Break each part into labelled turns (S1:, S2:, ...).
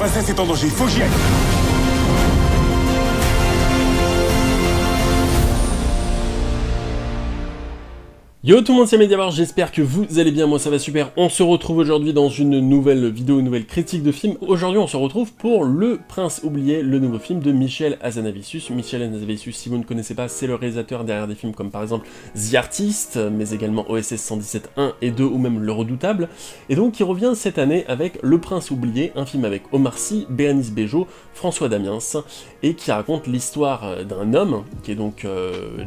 S1: Princesse est en danger, faut que j'y aille.
S2: Yo tout le monde, c'est Mediavar, j'espère que vous allez bien, moi ça va super. On se retrouve aujourd'hui dans une nouvelle vidéo, une nouvelle critique de film. Aujourd'hui on se retrouve pour Le Prince oublié, le nouveau film de Michel Hazanavicius. Michel Hazanavicius, si vous ne connaissez pas, c'est le réalisateur derrière des films comme par exemple The Artist, mais également OSS 117 1 et 2 ou même Le Redoutable. Et donc il revient cette année avec Le Prince oublié, un film avec Omar Sy, Bérénice Bejo, François Damiens, et qui raconte l'histoire d'un homme, qui est donc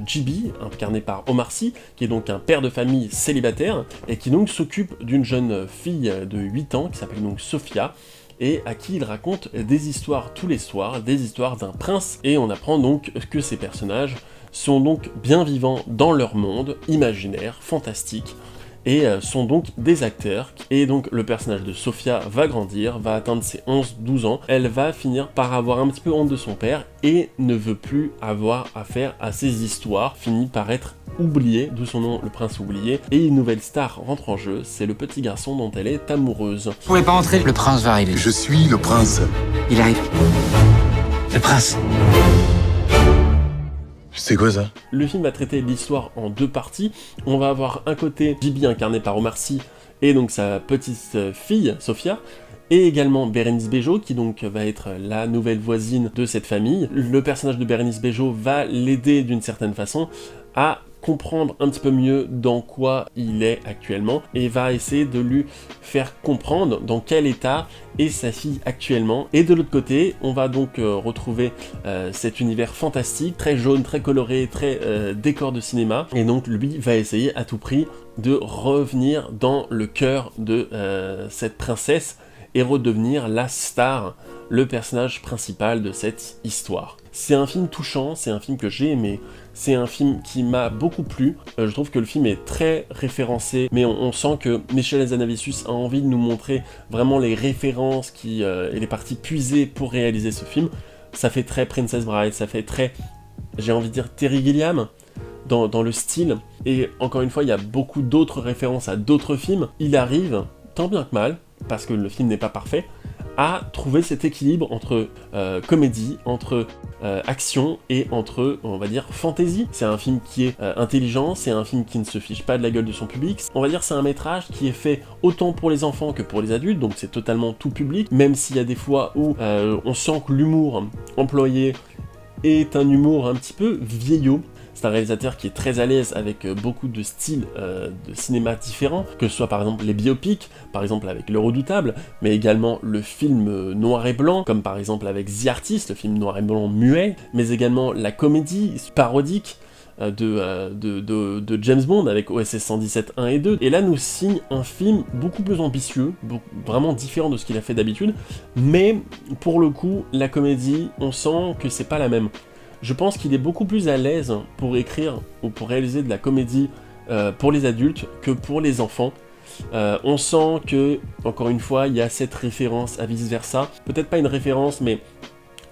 S2: Djiby, incarné par Omar Sy, qui est donc un père de famille célibataire, et qui donc s'occupe d'une jeune fille de 8 ans, qui s'appelle donc Sophia, et à qui il raconte des histoires tous les soirs, des histoires d'un prince, et on apprend donc que ces personnages sont donc bien vivants dans leur monde, imaginaire, fantastique, et sont donc des acteurs, et donc le personnage de Sophia va grandir, va atteindre ses 11-12 ans, elle va finir par avoir un petit peu honte de son père, et ne veut plus avoir affaire à ces histoires, finit par être oubliée, d'où son nom, le prince oublié, et une nouvelle star rentre en jeu, c'est le petit garçon dont elle est amoureuse.
S3: Vous pouvez pas entrer, le prince va arriver.
S1: Je suis le prince.
S3: Il arrive. Le prince.
S1: C'est quoi ça?
S2: Le film va traiter l'histoire en deux parties. On va avoir un côté Djiby incarné par Omar Sy et donc sa petite fille Sophia, et également Bérénice Bejo qui donc va être la nouvelle voisine de cette famille. Le personnage de Bérénice Bejo va l'aider d'une certaine façon à comprendre un petit peu mieux dans quoi il est actuellement, et va essayer de lui faire comprendre dans quel état est sa fille actuellement. Et de l'autre côté, on va donc retrouver cet univers fantastique, très jaune, très coloré, très décor de cinéma, et donc lui va essayer à tout prix de revenir dans le cœur de cette princesse et redevenir la star, le personnage principal de cette histoire. C'est un film touchant, c'est un film que j'ai aimé, c'est un film qui m'a beaucoup plu. Je trouve que le film est très référencé, mais on sent que Michel Hazanavicius a envie de nous montrer vraiment les références et les parties puisées pour réaliser ce film. Ça fait très Princess Bride, ça fait très, j'ai envie de dire, Terry Gilliam dans le style. Et encore une fois, il y a beaucoup d'autres références à d'autres films. Il arrive, tant bien que mal, parce que le film n'est pas parfait, à trouver cet équilibre entre comédie, entre action et entre, on va dire, fantasy. C'est un film qui est intelligent, c'est un film qui ne se fiche pas de la gueule de son public. On va dire c'est un métrage qui est fait autant pour les enfants que pour les adultes, donc c'est totalement tout public, même s'il y a des fois où on sent que l'humour employé est un humour un petit peu vieillot. C'est un réalisateur qui est très à l'aise avec beaucoup de styles de cinéma différents, que ce soit par exemple les biopics, par exemple avec Le Redoutable, mais également le film noir et blanc, comme par exemple avec The Artist, le film noir et blanc muet, mais également la comédie parodique de James Bond avec OSS 117 1 et 2. Et là nous signe un film beaucoup plus ambitieux, vraiment différent de ce qu'il a fait d'habitude, mais pour le coup, la comédie, on sent que c'est pas la même. Je pense qu'il est beaucoup plus à l'aise pour écrire ou pour réaliser de la comédie pour les adultes que pour les enfants. On sent que, encore une fois, il y a cette référence à vice-versa. Peut-être pas une référence, mais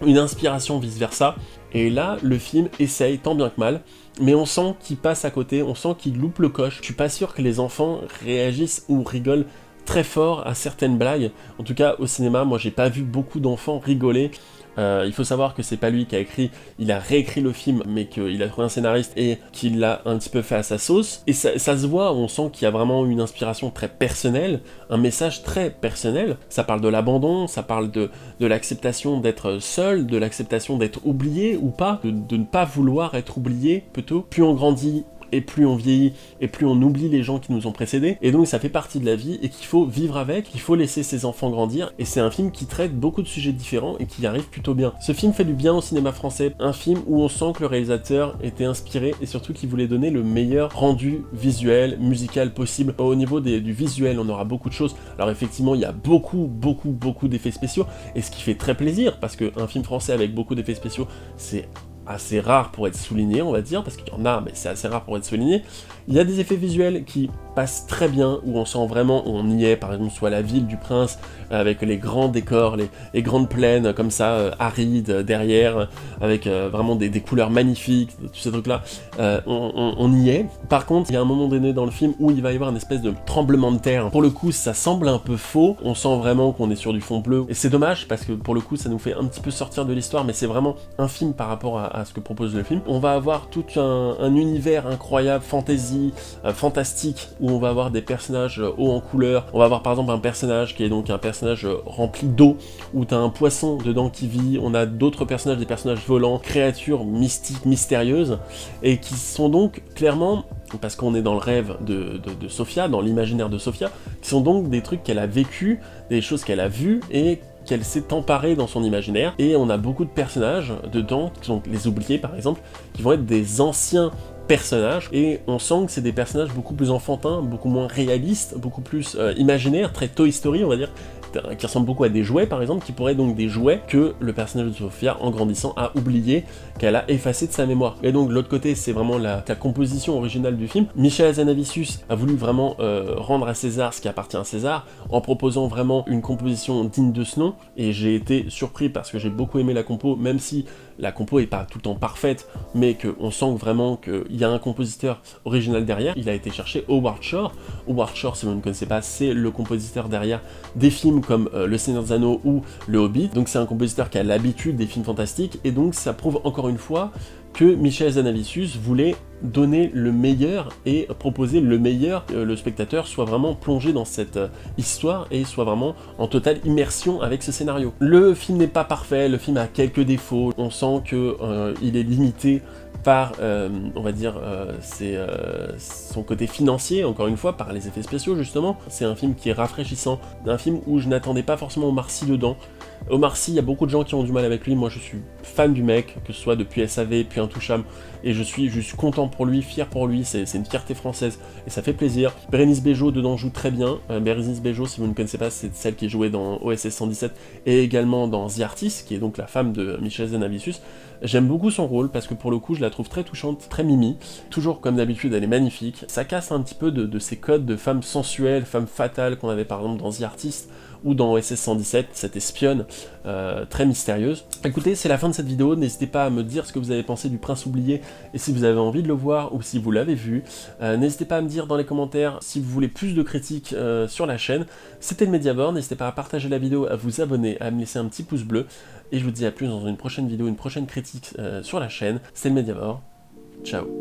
S2: une inspiration vice-versa. Et là, le film essaye tant bien que mal, mais on sent qu'il passe à côté, on sent qu'il loupe le coche. Je suis pas sûr que les enfants réagissent ou rigolent très fort à certaines blagues. En tout cas, au cinéma, moi j'ai pas vu beaucoup d'enfants rigoler. Il faut savoir que c'est pas lui qui a écrit, il a réécrit le film, mais qu'il a trouvé un scénariste et qu'il l'a un petit peu fait à sa sauce. Et ça se voit, on sent qu'il y a vraiment une inspiration très personnelle, un message très personnel. Ça parle de l'abandon, ça parle de l'acceptation d'être seul, de l'acceptation d'être oublié ou pas, de ne pas vouloir être oublié plutôt. Plus on grandit, et plus on vieillit, et plus on oublie les gens qui nous ont précédés, et donc ça fait partie de la vie, et qu'il faut vivre avec, qu'il faut laisser ses enfants grandir, et c'est un film qui traite beaucoup de sujets différents, et qui y arrive plutôt bien. Ce film fait du bien au cinéma français, un film où on sent que le réalisateur était inspiré, et surtout qu'il voulait donner le meilleur rendu visuel, musical possible. Au niveau du visuel, on aura beaucoup de choses. Alors effectivement, il y a beaucoup d'effets spéciaux, et ce qui fait très plaisir, parce qu'un film français avec beaucoup d'effets spéciaux, c'est assez rare pour être souligné, on va dire, parce qu'il y en a, mais c'est assez rare pour être souligné. Il y a des effets visuels qui passe très bien, où on sent vraiment, on y est, par exemple, soit la ville du prince, avec les grands décors, les grandes plaines, comme ça, arides, derrière, avec vraiment des couleurs magnifiques, tous ces trucs-là, on y est. Par contre, il y a un moment donné dans le film où il va y avoir une espèce de tremblement de terre. Pour le coup, ça semble un peu faux, on sent vraiment qu'on est sur du fond bleu, et c'est dommage, parce que pour le coup, ça nous fait un petit peu sortir de l'histoire, mais c'est vraiment un film par rapport à ce que propose le film. On va avoir tout un univers incroyable, fantasy, fantastique, où on va avoir des personnages hauts en couleur. On va avoir par exemple un personnage qui est donc un personnage rempli d'eau, où t'as un poisson dedans qui vit. On a d'autres personnages, des personnages volants, créatures mystiques, mystérieuses, et qui sont donc clairement, parce qu'on est dans le rêve de Sophia, dans l'imaginaire de Sophia, qui sont donc des trucs qu'elle a vécu, des choses qu'elle a vues, et qu'elle s'est emparée dans son imaginaire, et on a beaucoup de personnages dedans, qui sont les oubliés par exemple, qui vont être des anciens personnages, et on sent que c'est des personnages beaucoup plus enfantins, beaucoup moins réalistes, beaucoup plus imaginaires, très Toy Story on va dire, qui ressemblent beaucoup à des jouets par exemple, qui pourraient donc des jouets que le personnage de Sophia en grandissant a oublié, qu'elle a effacé de sa mémoire. Et donc de l'autre côté c'est vraiment la composition originale du film. Michel Hazanavicius a voulu vraiment rendre à César ce qui appartient à César, en proposant vraiment une composition digne de ce nom, et j'ai été surpris parce que j'ai beaucoup aimé la compo, même si la compo est pas tout le temps parfaite, mais qu'on sent vraiment qu'il y a un compositeur original derrière. Il a été chercher Howard Shore. Howard Shore, si vous ne connaissez pas, c'est le compositeur derrière des films comme Le Seigneur des Anneaux ou Le Hobbit. Donc c'est un compositeur qui a l'habitude des films fantastiques, et donc ça prouve encore une fois que Michel Hazanavicius voulait donner le meilleur et proposer le meilleur, le spectateur soit vraiment plongé dans cette histoire et soit vraiment en totale immersion avec ce scénario. Le film n'est pas parfait, le film a quelques défauts, on sent que il est limité par, on va dire, son côté financier, encore une fois, par les effets spéciaux justement. C'est un film qui est rafraîchissant, un film où je n'attendais pas forcément Omar Sy dedans. Omar Sy, il y a beaucoup de gens qui ont du mal avec lui, moi je suis fan du mec, que ce soit depuis SAV, puis Intouchable, et je suis content pour lui, fier pour lui, c'est une fierté française, et ça fait plaisir. Bérénice Bejo dedans joue très bien. Bérénice Bejo, si vous ne connaissez pas, c'est celle qui jouait dans OSS 117, et également dans The Artist, qui est donc la femme de Michel Hazanavicius. J'aime beaucoup son rôle, parce que pour le coup, je la trouve très touchante, très mimi. Toujours comme d'habitude, elle est magnifique. Ça casse un petit peu de ces codes de femme sensuelle, femme fatale qu'on avait par exemple dans The Artist, ou dans OSS 117, cette espionne très mystérieuse. Écoutez, c'est la fin de cette vidéo, n'hésitez pas à me dire ce que vous avez pensé du Prince oublié, et si vous avez envie de le voir, ou si vous l'avez vu. N'hésitez pas à me dire dans les commentaires si vous voulez plus de critiques sur la chaîne. C'était le Mediavore, n'hésitez pas à partager la vidéo, à vous abonner, à me laisser un petit pouce bleu, et je vous dis à plus dans une prochaine vidéo, une prochaine critique sur la chaîne. C'était le Mediavore, ciao.